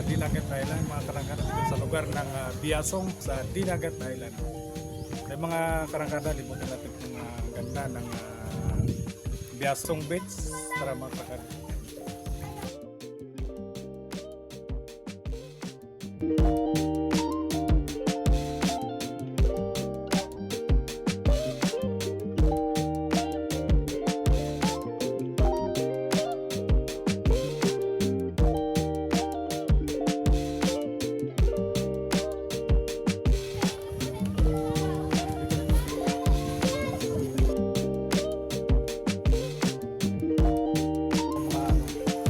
Dinagat Island, mga karangkada dito sa lugar ng Biasong sa Dinagat Island. May mga karangkada, libutin natin kung ganda ng Biasong Beach. Tara mga karangkada.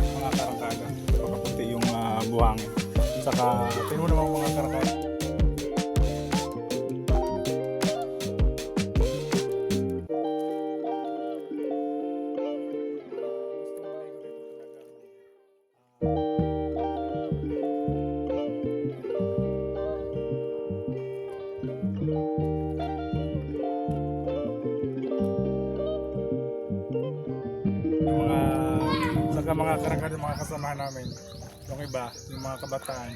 Mga karangkada, pagkapunti yung buhangin. Saka, tingnan mo naman mga karangkada. Yung mga karangkada, mga kasamahan namin, yung iba, yung mga kabataan,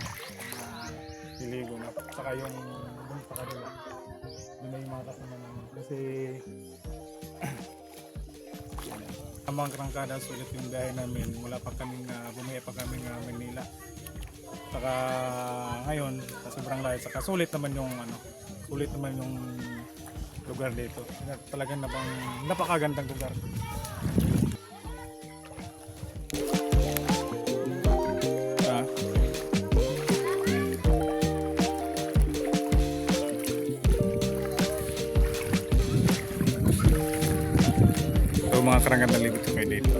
piligo na. Saka yung dun sa kanila, yun na yung mga kasama namin. Kasi ang mga karangkada, sulit yung biyahe namin. Mula pa kaming, bumaya pa kaming Manila. Saka ngayon, sa sobrang layo, saka sulit naman yung lugar dito. Talagang napakagandang lugar. So mga karangkada, libot kami dito.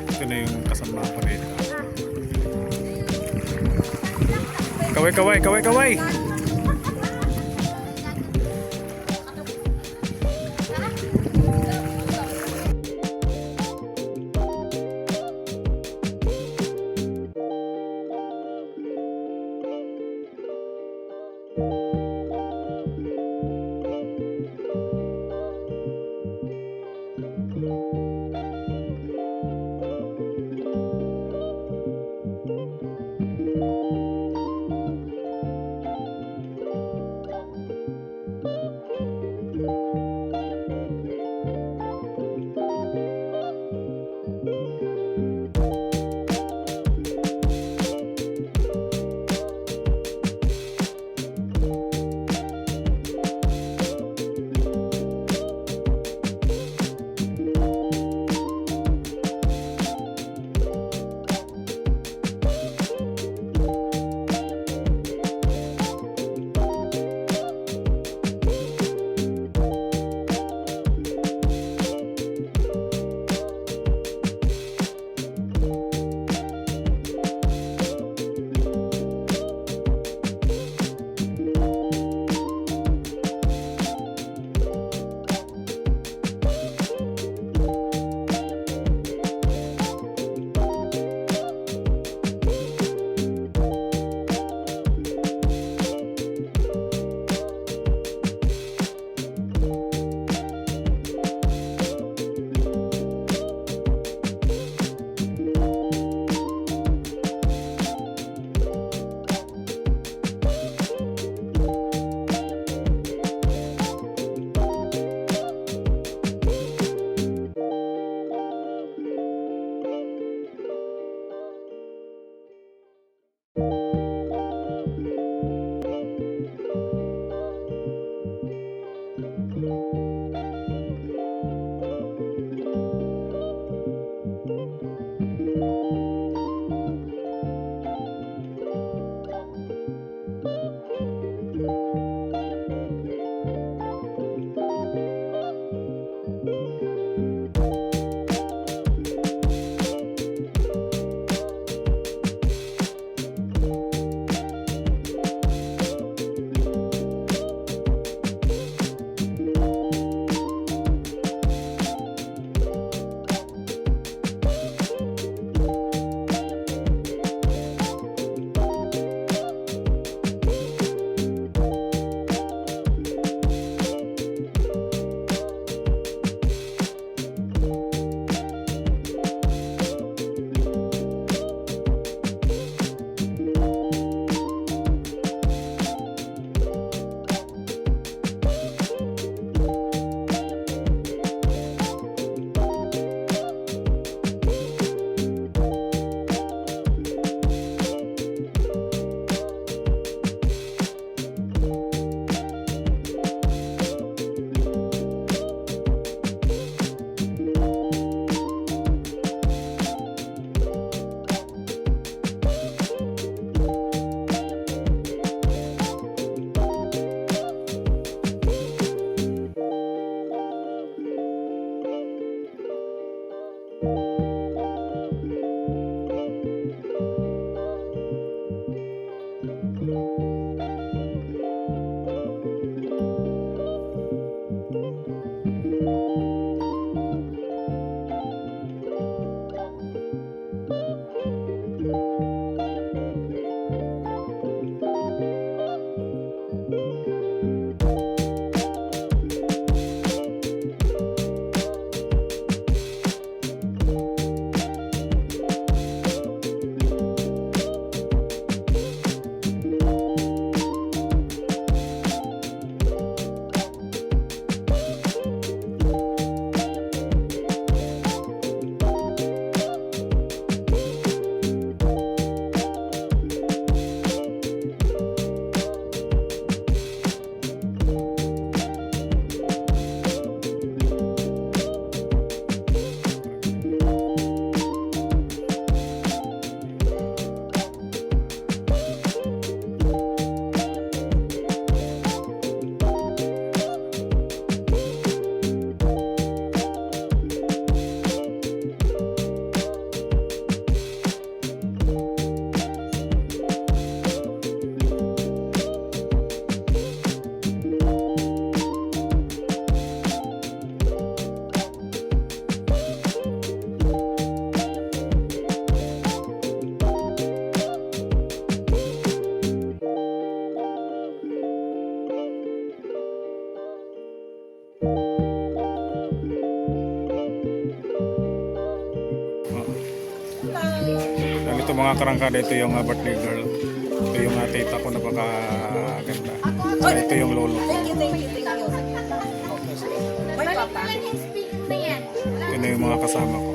Ito na yung kasama ko dito. Kaway, kaway, kaway, kaway! Ganito mga karangkada, ito yung birthday girl. Ito yung tita ko, napakaganda. Saka ito yung lolo ko. Thank you, thank you, thank you. Bye, Papa. Ito na yung mga kasama ko.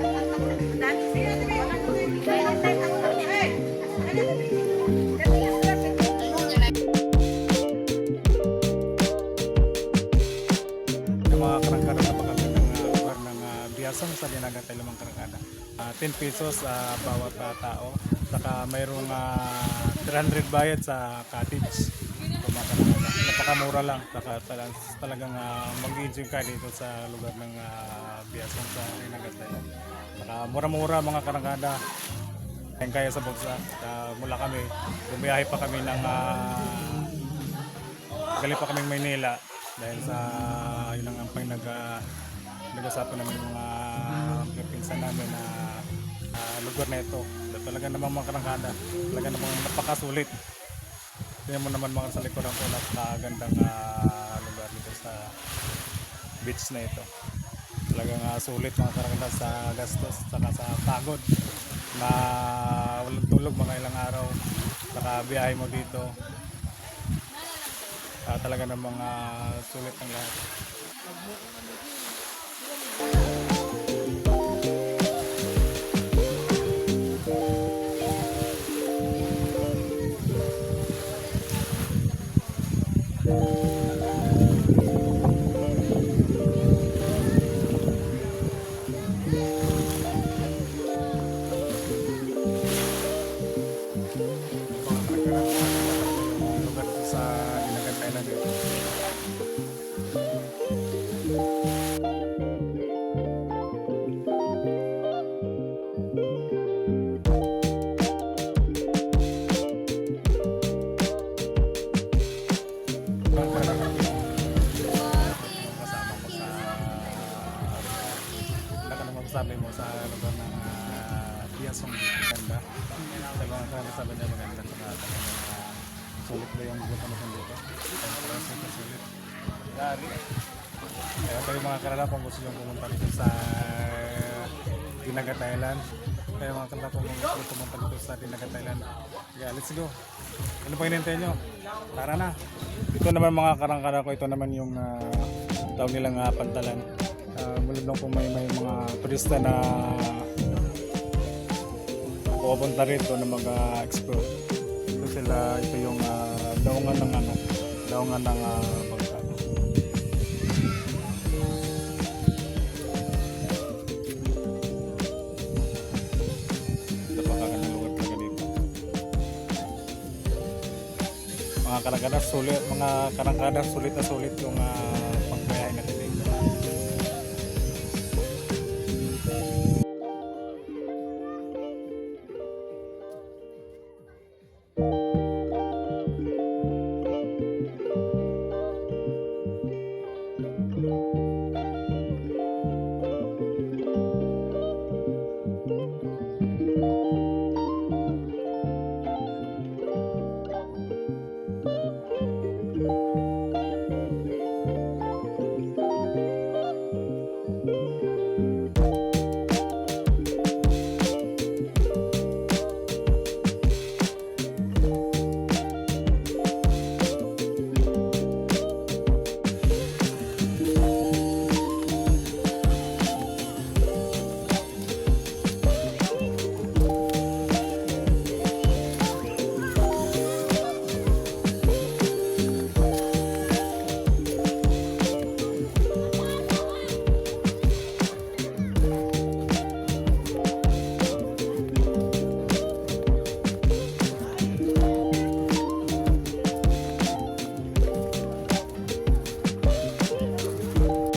Yung mga karangkada, napakagandang lugar ng Biasong sa Dinagatay Lamang Karangkada. 10 pesos bawat tao. Saka mayroong 300 bayad sa cottage. So, mga karangkada, napakamura lang. Saka talagang mag-enjoy ka dito sa lugar ng Biasong sa Dinagatay. Saka mura-mura mga karangkada. Kaya kaya sa bulsa. Mula kami, bumiyahe pa kami ng galing pa kaming Maynila dahil sa yun ang nag-usapan namin yung mga pinsan namin na lugar na ito. Talaga namang mga karangkada, talaga namang napakasulit. Tingnan mo naman mga sa likuran ko, napakagandang lugar dito sa beach na ito. Talagang sulit mga karangkada sa gastos saka sa pagod na walang tulog mga ilang araw. Saka biyahe mo dito. Talaga namang sulit ang lahat. Lugar ito sa Dinagatay na dito. Sabi mo sa lugar ng Biasong ganda. Sa mga sabi niya maganda sa sulit ba yung buta mo dito. Sulit. Yari. Kaya kayo mga karala kung gusto nyo pumunta dito sa Dinagatay Island. Kaya mga karala kung gusto pumunta dito sa Dinagatay Island. Yeah, let's go. Ano pa hinintay nyo? Tara na. Ito naman mga karangkada ko, ito naman yung tawag nilang Pantalan. Mula lang kung may mga turista na pupunta rito na mag-explore. Ito yung daungan ng bangka. Napakagandang lugar talaga dito. Mga karangkada sulit, sulit yung